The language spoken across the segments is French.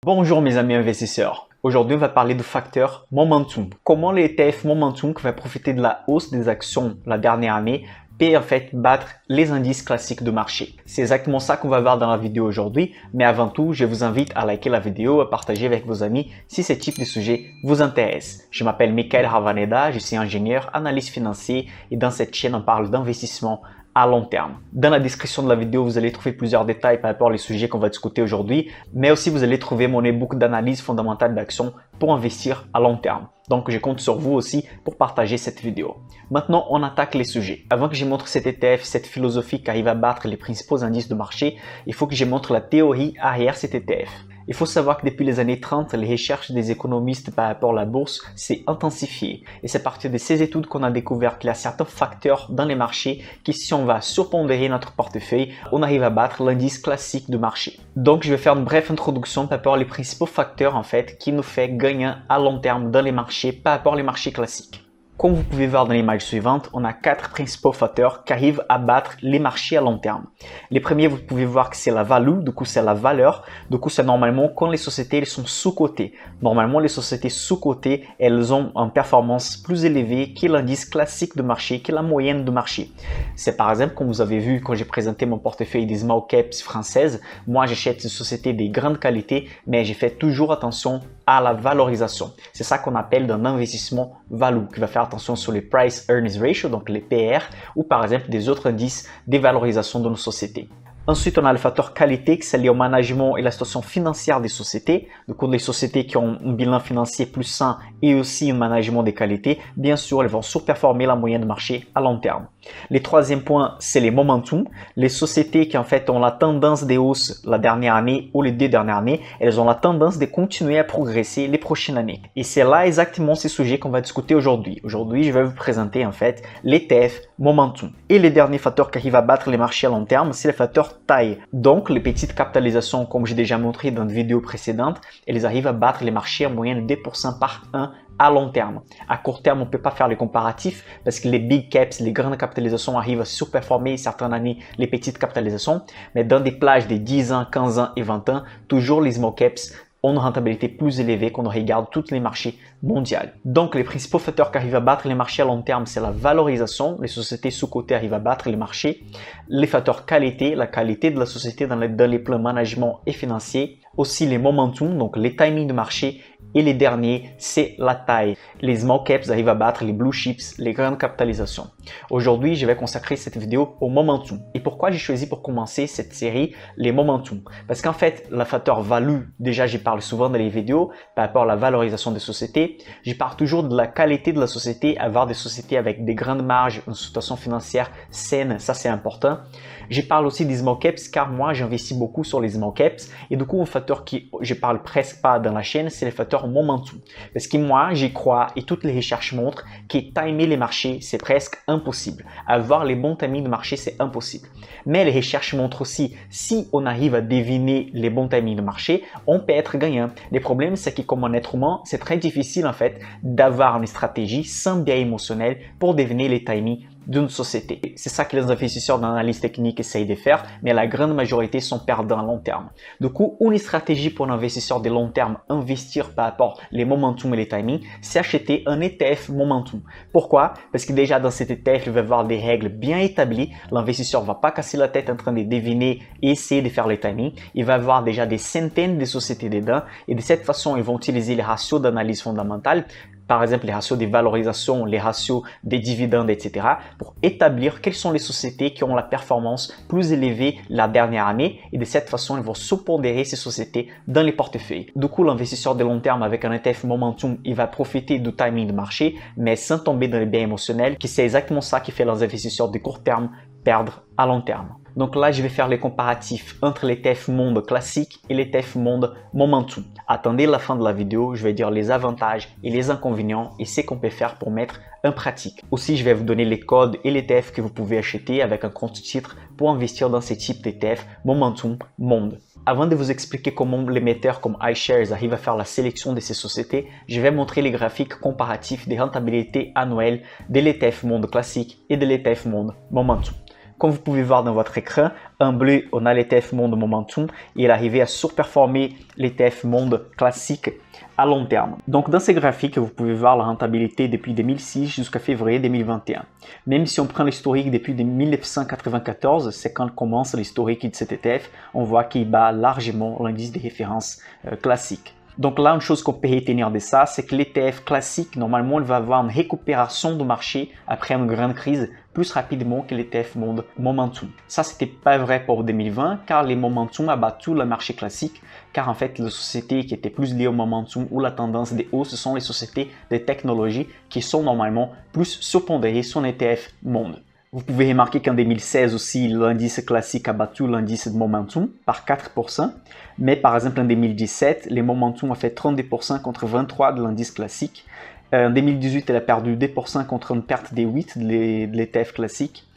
Bonjour mes amis investisseurs. Aujourd'hui, on va parler du facteur momentum. Comment les ETF momentum qui va profiter de la hausse des actions la dernière année peut en fait battre les indices classiques de marché. C'est exactement ça qu'on va voir dans la vidéo aujourd'hui. Mais avant tout, je vous invite à liker la vidéo, à partager avec vos amis si ce type de sujet vous intéresse. Je m'appelle Michael Ravaneda, je suis ingénieur, analyste financier et dans cette chaîne, on parle d'investissement à long terme. Dans la description de la vidéo, vous allez trouver plusieurs détails par rapport aux sujets qu'on va discuter aujourd'hui, mais aussi vous allez trouver mon e-book d'analyse fondamentale d'action pour investir à long terme. Donc, je compte sur vous aussi pour partager cette vidéo. Maintenant, on attaque les sujets. Avant que je montre cet ETF, cette philosophie qui arrive à battre les principaux indices de marché, il faut que je montre la théorie arrière cet ETF. Il faut savoir que depuis les années 30, les recherches des économistes par rapport à la bourse s'est intensifiée. Et c'est à partir de ces études qu'on a découvert qu'il y a certains facteurs dans les marchés qui, si on va surpondérer notre portefeuille, on arrive à battre l'indice classique de marché. Donc, je vais faire une brève introduction par rapport aux principaux facteurs en fait qui nous fait gagner à long terme dans les marchés par rapport aux marchés classiques. Comme vous pouvez voir dans l'image suivante, on a 4 principaux facteurs qui arrivent à battre les marchés à long terme. Les premiers, vous pouvez voir que c'est la value, du coup c'est la valeur. Du coup, c'est normalement quand les sociétés elles sont sous-cotées. Normalement, les sociétés sous-cotées, elles ont une performance plus élevée que l'indice classique de marché, que la moyenne de marché. C'est par exemple, comme vous avez vu quand j'ai présenté mon portefeuille des small caps françaises, moi j'achète des sociétés de grande qualité, mais j'ai fait toujours attention à la valorisation. C'est ça qu'on appelle d'un investissement value, qui va faire attention sur les Price Earnings Ratio, donc les PR, ou par exemple des autres indices de valorisation de nos sociétés. Ensuite, on a le facteur qualité qui est lié au management et la situation financière des sociétés. Donc, les sociétés qui ont un bilan financier plus sain et aussi un management de qualité, bien sûr, elles vont surperformer la moyenne de marché à long terme. Le troisième point, c'est les momentum. Les sociétés qui en fait ont la tendance de hausse la dernière année ou les 2 dernières années, elles ont la tendance de continuer à progresser les prochaines années. Et c'est là exactement ces sujets qu'on va discuter aujourd'hui. Aujourd'hui, je vais vous présenter en fait l'ETF momentum. Et le dernier facteur qui arrive à battre les marchés à long terme, c'est le facteur taille. Donc, les petites capitalisations, comme j'ai déjà montré dans une vidéo précédente, elles arrivent à battre les marchés en moyenne 2% par an à long terme. À court terme, on ne peut pas faire les comparatifs parce que les big caps, les grandes capitalisations arrivent à surperformer certaines années les petites capitalisations. Mais dans des plages de 10 ans, 15 ans et 20 ans, toujours les small caps ont une rentabilité plus élevée quand on regarde tous les marchés mondiaux. Donc, les principaux facteurs qui arrivent à battre les marchés à long terme, c'est la valorisation. Les sociétés sous-cotées arrivent à battre les marchés. Les facteurs qualité, la qualité de la société dans les plans management et financier. Aussi les momentum, donc les timings de marché. Et les derniers, c'est la taille. Les small caps arrivent à battre les blue chips, les grandes capitalisations. Aujourd'hui, je vais consacrer cette vidéo au momentum. Et pourquoi j'ai choisi pour commencer cette série les momentum? Parce qu'en fait, le facteur value, déjà j'y parle souvent dans les vidéos par rapport à la valorisation des sociétés. J'y parle toujours de la qualité de la société, avoir des sociétés avec des grandes marges, une situation financière saine, ça c'est important. J'y parle aussi des small caps car moi j'investis beaucoup sur les small caps et du coup un facteur qui je parle presque pas dans la chaîne, c'est le facteur momentum. Parce que moi j'y crois et toutes les recherches montrent que timer les marchés c'est presque impossible. Avoir les bons timings de marché c'est impossible. Mais les recherches montrent aussi si on arrive à deviner les bons timings de marché, on peut être gagnant. Le problème c'est que comme un être humain, c'est très difficile en fait d'avoir une stratégie sans biais émotionnel pour deviner les timings d'une société. C'est ça que les investisseurs d'analyse technique essayent de faire, mais la grande majorité sont perdants à long terme. Du coup, une stratégie pour un investisseur de long terme, investir par rapport les momentum et les timings, c'est acheter un ETF momentum. Pourquoi? Parce que déjà dans cet ETF, il va y avoir des règles bien établies. L'investisseur ne va pas casser la tête en train de deviner et essayer de faire les timings. Il va y avoir déjà des centaines de sociétés dedans et de cette façon, ils vont utiliser les ratios d'analyse fondamentale. Par exemple, les ratios des valorisations, les ratios des dividendes, etc. pour établir quelles sont les sociétés qui ont la performance plus élevée la dernière année et de cette façon, ils vont sous-pondérer ces sociétés dans les portefeuilles. Du coup, l'investisseur de long terme avec un ETF momentum, il va profiter du timing de marché, mais sans tomber dans les biais émotionnels, qui c'est exactement ça qui fait les investisseurs de court terme perdre à long terme. Donc là, je vais faire les comparatifs entre l'ETF monde classique et l'ETF monde momentum. Attendez la fin de la vidéo, je vais dire les avantages et les inconvénients et ce qu'on peut faire pour mettre en pratique. Aussi, je vais vous donner les codes et l'ETF que vous pouvez acheter avec un compte titre pour investir dans ces types d'ETF momentum monde. Avant de vous expliquer comment l'émetteur comme iShares arrive à faire la sélection de ces sociétés, je vais montrer les graphiques comparatifs des rentabilités annuelles de l'ETF monde classique et de l'ETF monde momentum. Comme vous pouvez voir dans votre écran, en bleu, on a l'ETF Monde Momentum et il est arrivé à surperformer l'ETF Monde Classique à long terme. Donc dans ces graphiques, vous pouvez voir la rentabilité depuis 2006 jusqu'à février 2021. Même si on prend l'historique depuis 1994, c'est quand commence l'historique de cet ETF, on voit qu'il bat largement l'indice des références classiques. Donc là, une chose qu'on peut retenir de ça, c'est que l'ETF classique, normalement, il va avoir une récupération du marché après une grande crise plus rapidement que l'ETF Monde Momentum. Ça, c'était pas vrai pour 2020, car les Momentum a battu le marché classique, car en fait, les sociétés qui étaient plus liées au Momentum ou la tendance des hausses, ce sont les sociétés de technologie qui sont normalement plus surpondérées sur l'ETF Monde. Vous pouvez remarquer qu'en 2016 aussi, l'indice classique a battu l'indice de Momentum par 4%. Mais par exemple, en 2017, les Momentum ont fait 32% contre 23% de l'indice classique. En 2018, elle a perdu 2% contre une perte de 8% de l'ETF classique.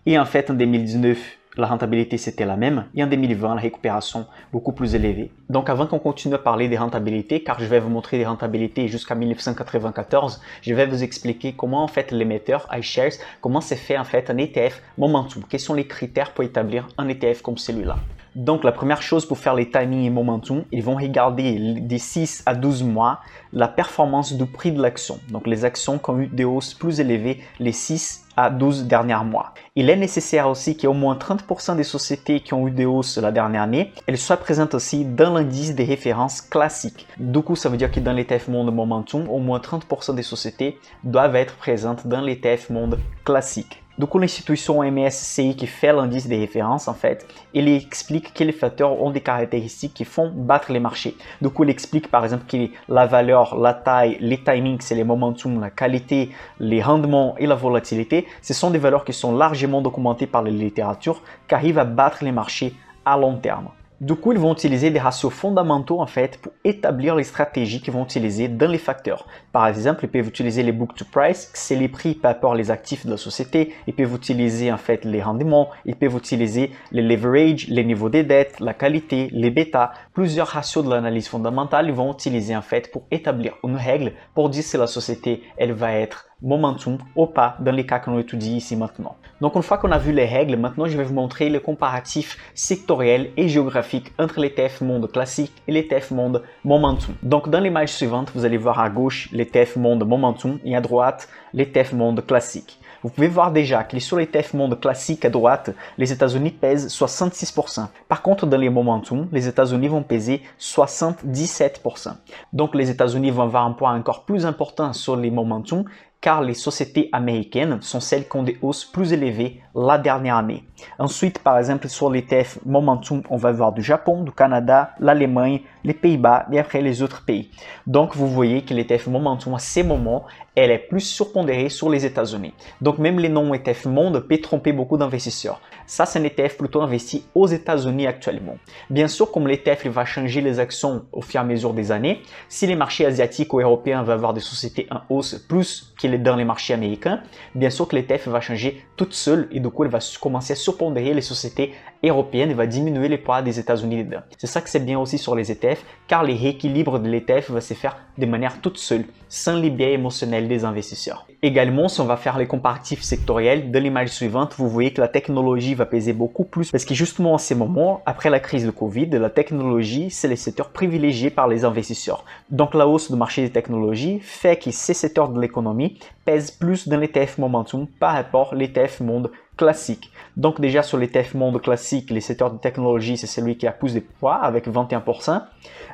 Et en fait, en 2019, la rentabilité c'était la même. Et en 2020, la récupération beaucoup plus élevée. Donc avant qu'on continue à parler des rentabilités, car je vais vous montrer des rentabilités jusqu'à 1994, je vais vous expliquer comment en fait l'émetteur iShares, comment c'est fait en fait un ETF Momentum. Quels sont les critères pour établir un ETF comme celui-là? Donc la première chose pour faire les timings et momentum, ils vont regarder des 6 à 12 mois la performance du prix de l'action. Donc les actions qui ont eu des hausses plus élevées les 6 à 12 derniers mois. Il est nécessaire aussi qu'il y ait au moins 30% des sociétés qui ont eu des hausses la dernière année, elles soient présentes aussi dans l'indice des références classiques. Du coup, ça veut dire que dans l'ETF Monde Momentum, au moins 30% des sociétés doivent être présentes dans l'ETF Monde classique. Du coup, l'institution MSCI qui fait l'indice des références, en fait, il explique que les facteurs ont des caractéristiques qui font battre les marchés. Du coup, il explique par exemple que la valeur, la taille, les timings, c'est les momentum, la qualité, les rendements et la volatilité. Ce sont des valeurs qui sont largement documentées par la littérature, qui arrivent à battre les marchés à long terme. Du coup, ils vont utiliser des ratios fondamentaux en fait pour établir les stratégies qu'ils vont utiliser dans les facteurs. Par exemple, ils peuvent utiliser les book to price, c'est les prix par rapport aux actifs de la société. Ils peuvent utiliser en fait les rendements, ils peuvent utiliser les leverage, les niveaux des dettes, la qualité, les bêta. Plusieurs ratios de l'analyse fondamentale, ils vont utiliser en fait pour établir une règle pour dire si la société elle va être momentum ou pas dans les cas qu'on étudie ici maintenant. Donc une fois qu'on a vu les règles, maintenant je vais vous montrer le comparatif sectoriel et géographique entre l'ETF Monde classique et l'ETF Monde Momentum. Donc dans l'image suivante, vous allez voir à gauche l'ETF Monde Momentum et à droite l'ETF Monde classique. Vous pouvez voir déjà que sur l'ETF Monde classique à droite, les États-Unis pèsent 66%. Par contre, dans les Momentum, les États-Unis vont peser 77%. Donc les États-Unis vont avoir un poids encore plus important sur les Momentum, car les sociétés américaines sont celles qui ont des hausses plus élevées la dernière année. Ensuite, par exemple, sur l'ETF Momentum, on va voir du Japon, du Canada, l'Allemagne, les Pays-Bas et après les autres pays. Donc, vous voyez que l'ETF Momentum, à ces moments, elle est plus surpondérée sur les États-Unis. Donc, même les non-ETF Monde peuvent tromper beaucoup d'investisseurs. Ça, c'est un ETF plutôt investi aux États-Unis actuellement. Bien sûr, comme l'ETF va changer les actions au fur et à mesure des années, si les marchés asiatiques ou européens vont avoir des sociétés en hausse plus qu'il est dans les marchés américains, bien sûr que l'ETF va changer toute seule et du coup, elle va commencer à surpondérer les sociétés européennes et va diminuer les poids des États-Unis dedans. C'est ça que c'est bien aussi sur les ETF, car les rééquilibres de l'ETF va se faire de manière toute seule, sans les biais émotionnels des investisseurs. Également, si on va faire les comparatifs sectoriels, dans l'image suivante, vous voyez que la technologie va peser beaucoup plus parce que justement en ces moments, après la crise de Covid, la technologie, c'est le secteur privilégié par les investisseurs. Donc la hausse du marché des technologies fait que ces secteurs de l'économie pèsent plus dans l'ETF Momentum par rapport à l'ETF Monde classique. Donc déjà sur l'ETF Monde classique, les secteurs de technologie, c'est celui qui a plus de poids avec 21%.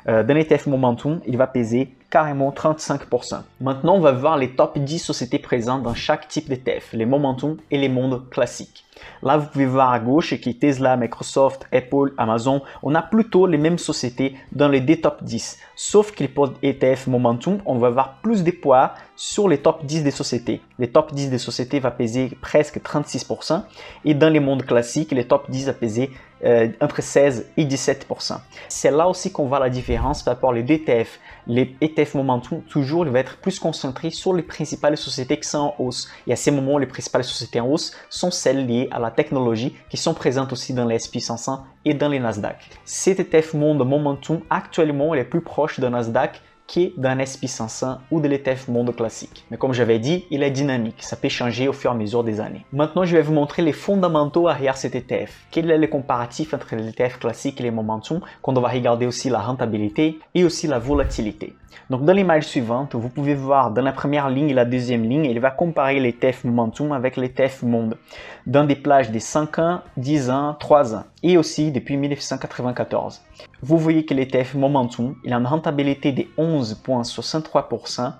Dans l'ETF Momentum, il va peser carrément 35%. Maintenant, on va voir les top 10 sociétés présentes dans chaque type d'ETF, les Momentum et les mondes classiques. Là, vous pouvez voir à gauche qui est Tesla, Microsoft, Apple, Amazon. On a plutôt les mêmes sociétés dans les deux top 10. Sauf que pour ETF Momentum, on va avoir plus de poids sur les top 10 des sociétés. Les top 10 des sociétés va peser presque 36%. Et dans les mondes classiques, les top 10 va peser entre 16 et 17%. C'est là aussi qu'on voit la différence par rapport aux ETF. Les ETF Momentum, toujours, il va être plus concentré sur les principales sociétés qui sont en hausse. Et à ces moments, les principales sociétés en hausse sont celles liées à la technologie qui sont présentes aussi dans les S&P 500 et dans les Nasdaq. Cet ETF Monde Momentum, actuellement, il est plus proche de Nasdaq que d'un SP500 ou de l'ETF Monde Classique. Mais comme j'avais dit, il est dynamique, ça peut changer au fur et à mesure des années. Maintenant, je vais vous montrer les fondamentaux derrière cet ETF. Quel est le comparatif entre l'ETF classique et les momentum, quand on va regarder aussi la rentabilité et aussi la volatilité. Donc dans l'image suivante, vous pouvez voir dans la première ligne et la deuxième ligne, il va comparer l'ETF Momentum avec l'ETF Monde dans des plages de 5 ans, 10 ans, 3 ans et aussi depuis 1994. Vous voyez que l'ETF Momentum il a une rentabilité de 11,63%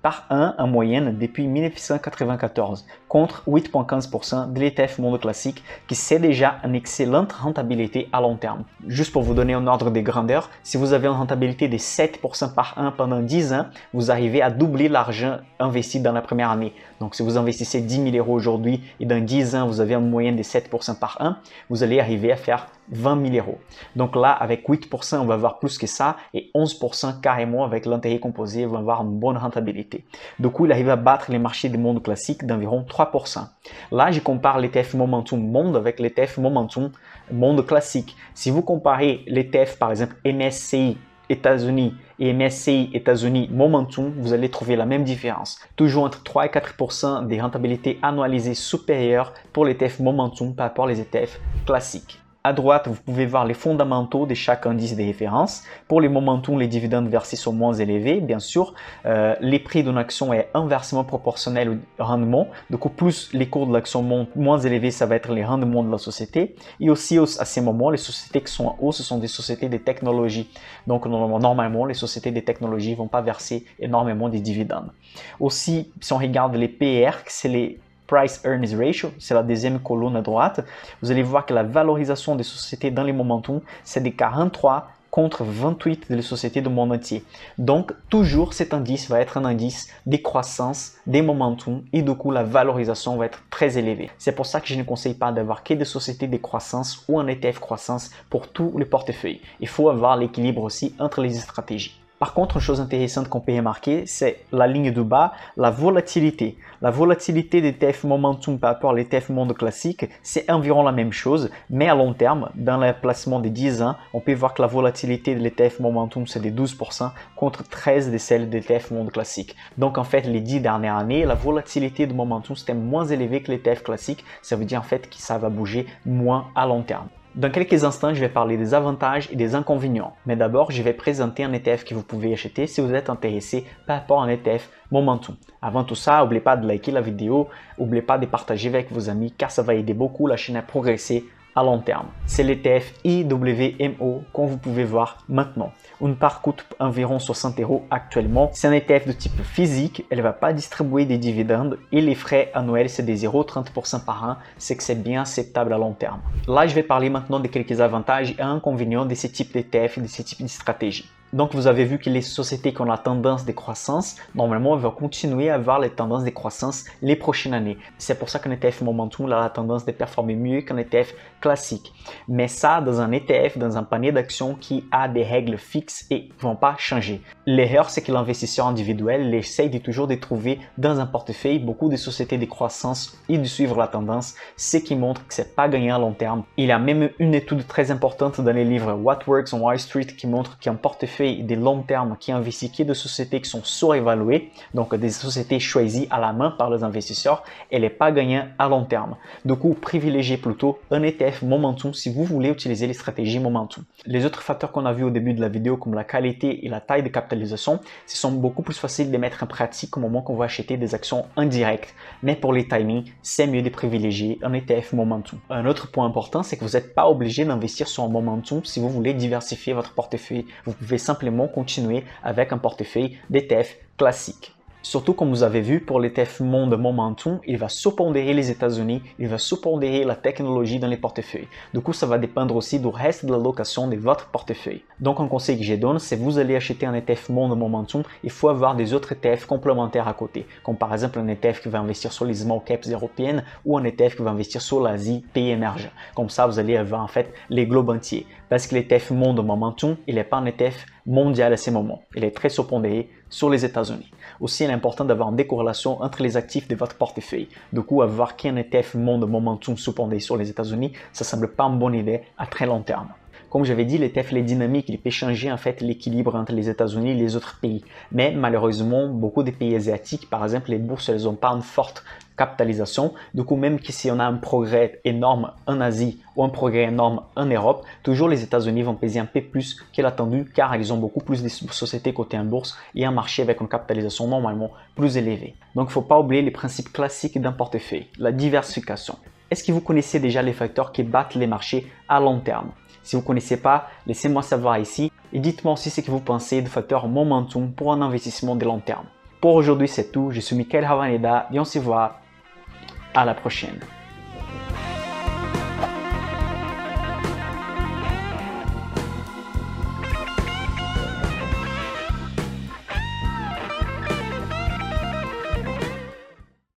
par an en moyenne depuis 1994 contre 8,15% de l'ETF Monde Classique qui c'est déjà une excellente rentabilité à long terme. Juste pour vous donner un ordre de grandeur, si vous avez une rentabilité de 7% par an pendant 10 ans, vous arrivez à doubler l'argent investi dans la première année. Donc si vous investissez 10 000 € aujourd'hui et dans 10 ans vous avez une moyenne de 7% par an, vous allez arriver à faire 20 000 €. Donc là, avec 8%, on va avoir plus que ça et 11% carrément avec l'intérêt composé, on va avoir une bonne rentabilité. Du coup, il arrive à battre les marchés du monde classique d'environ 3%. Là, je compare l'ETF Momentum Monde avec l'ETF Momentum Monde Classique. Si vous comparez l'ETF, par exemple, MSCI États-Unis et MSCI États-Unis Momentum, vous allez trouver la même différence. Toujours entre 3 et 4% des rentabilités annualisées supérieures pour l'ETF Momentum par rapport aux ETF classiques. À droite, vous pouvez voir les fondamentaux de chaque indice de référence. Pour les momentum, les dividendes versés sont moins élevés. Bien sûr, les prix d'une action est inversement proportionnel au rendement. Du coup, plus les cours de l'action montent, moins élevés, ça va être les rendements de la société. Et aussi, à ces moments, les sociétés qui sont en haut, ce sont des sociétés de technologie. Donc, normalement, les sociétés de technologie ne vont pas verser énormément de dividendes. Aussi, si on regarde les PER, c'est les Price Earnings Ratio, c'est la deuxième colonne à droite, vous allez voir que la valorisation des sociétés dans les momentum, c'est de 43 contre 28 des sociétés du monde entier. Donc, toujours cet indice va être un indice des croissances, des momentum et du coup, la valorisation va être très élevée. C'est pour ça que je ne conseille pas d'avoir que des sociétés de croissance ou un ETF croissance pour tous les portefeuilles. Il faut avoir l'équilibre aussi entre les stratégies. Par contre, une chose intéressante qu'on peut remarquer, c'est la ligne du bas, la volatilité. La volatilité des ETF Momentum par rapport à l'ETF Monde Classique, c'est environ la même chose, mais à long terme, dans le placement de 10 ans, on peut voir que la volatilité de l'ETF Momentum, c'est de 12% contre 13% de celle de l'ETF Monde Classique. Donc, en fait, les 10 dernières années, la volatilité du Momentum, c'était moins élevée que l'ETF Classique. Ça veut dire en fait que ça va bouger moins à long terme. Dans quelques instants, je vais parler des avantages et des inconvénients. Mais d'abord, je vais présenter un ETF que vous pouvez acheter si vous êtes intéressé par rapport à un ETF Momentum. Avant tout ça, n'oubliez pas de liker la vidéo, n'oubliez pas de partager avec vos amis car ça va aider beaucoup la chaîne à progresser à long terme. C'est l'ETF IWMO comme vous pouvez voir maintenant. Une part coûte environ 60 € actuellement. C'est un ETF de type physique, elle ne va pas distribuer des dividendes et les frais annuels c'est des 0,30% par an, c'est que c'est bien acceptable à long terme. Là, je vais parler maintenant de quelques avantages et inconvénients de ce type d'ETF et de ce type de stratégie. Donc, vous avez vu que les sociétés qui ont la tendance de croissance, normalement, vont continuer à avoir les tendances de croissance les prochaines années. C'est pour ça qu'un ETF Momentum a la tendance de performer mieux qu'un ETF classique. Mais ça, dans un ETF, dans un panier d'actions qui a des règles fixes et ne vont pas changer. L'erreur, c'est que l'investisseur individuel essaye de toujours de trouver dans un portefeuille beaucoup de sociétés de croissance et de suivre la tendance, ce qui montre que ce n'est pas gagnant à long terme. Il y a même une étude très importante dans les livres What Works on Wall Street qui montre qu'un portefeuille des long terme qui investit que de sociétés qui sont surévaluées, donc des sociétés choisies à la main par les investisseurs, elle n'est pas gagnante à long terme. Du coup, privilégiez plutôt un ETF Momentum si vous voulez utiliser les stratégies Momentum. Les autres facteurs qu'on a vus au début de la vidéo, comme la qualité et la taille de capitalisation, ce sont beaucoup plus faciles de mettre en pratique au moment qu'on va acheter des actions indirectes. Mais pour les timings, c'est mieux de privilégier un ETF Momentum. Un autre point important, c'est que vous n'êtes pas obligé d'investir sur un Momentum si vous voulez diversifier votre portefeuille. Vous pouvez simplement continuer avec un portefeuille d'ETF classique. Surtout comme vous avez vu pour l'ETF Monde Momentum, il va sous-pondérer les États-Unis, il va sous-pondérer la technologie dans les portefeuilles. Du coup, ça va dépendre aussi du reste de l'allocation de votre portefeuille. Donc un conseil que je donne, c'est vous allez acheter un ETF Monde Momentum, il faut avoir des autres ETF complémentaires à côté, comme par exemple un ETF qui va investir sur les small caps européennes ou un ETF qui va investir sur l'Asie, pays émergents. Comme ça, vous allez avoir en fait les globes entiers. Parce que l'ETF Monde Momentum, il n'est pas un ETF mondial à ce moment. Il est très sous-pondéré sur les États-Unis. Aussi, il est important d'avoir une décorrélation entre les actifs de votre portefeuille. Du coup, avoir qu'un ETF Monde Momentum sous-pondéré sur les États-Unis, ça ne semble pas une bonne idée à très long terme. Comme j'avais dit, l'ETF est dynamique, il peut changer en fait l'équilibre entre les États-Unis et les autres pays. Mais malheureusement, beaucoup de pays asiatiques, par exemple, les bourses, elles n'ont pas une forte capitalisation. Du coup, même que si on a un progrès énorme en Asie ou un progrès énorme en Europe, toujours les États-Unis vont peser un peu plus que l'attendu car ils ont beaucoup plus de sociétés cotées en bourse et un marché avec une capitalisation normalement plus élevée. Donc, il ne faut pas oublier les principes classiques d'un portefeuille, la diversification. Est-ce que vous connaissez déjà les facteurs qui battent les marchés à long terme? Si vous ne connaissez pas, laissez-moi savoir ici et dites-moi aussi ce que vous pensez du facteur momentum pour un investissement de long terme. Pour aujourd'hui, c'est tout. Je suis Michael Havaneda et on se voit à la prochaine.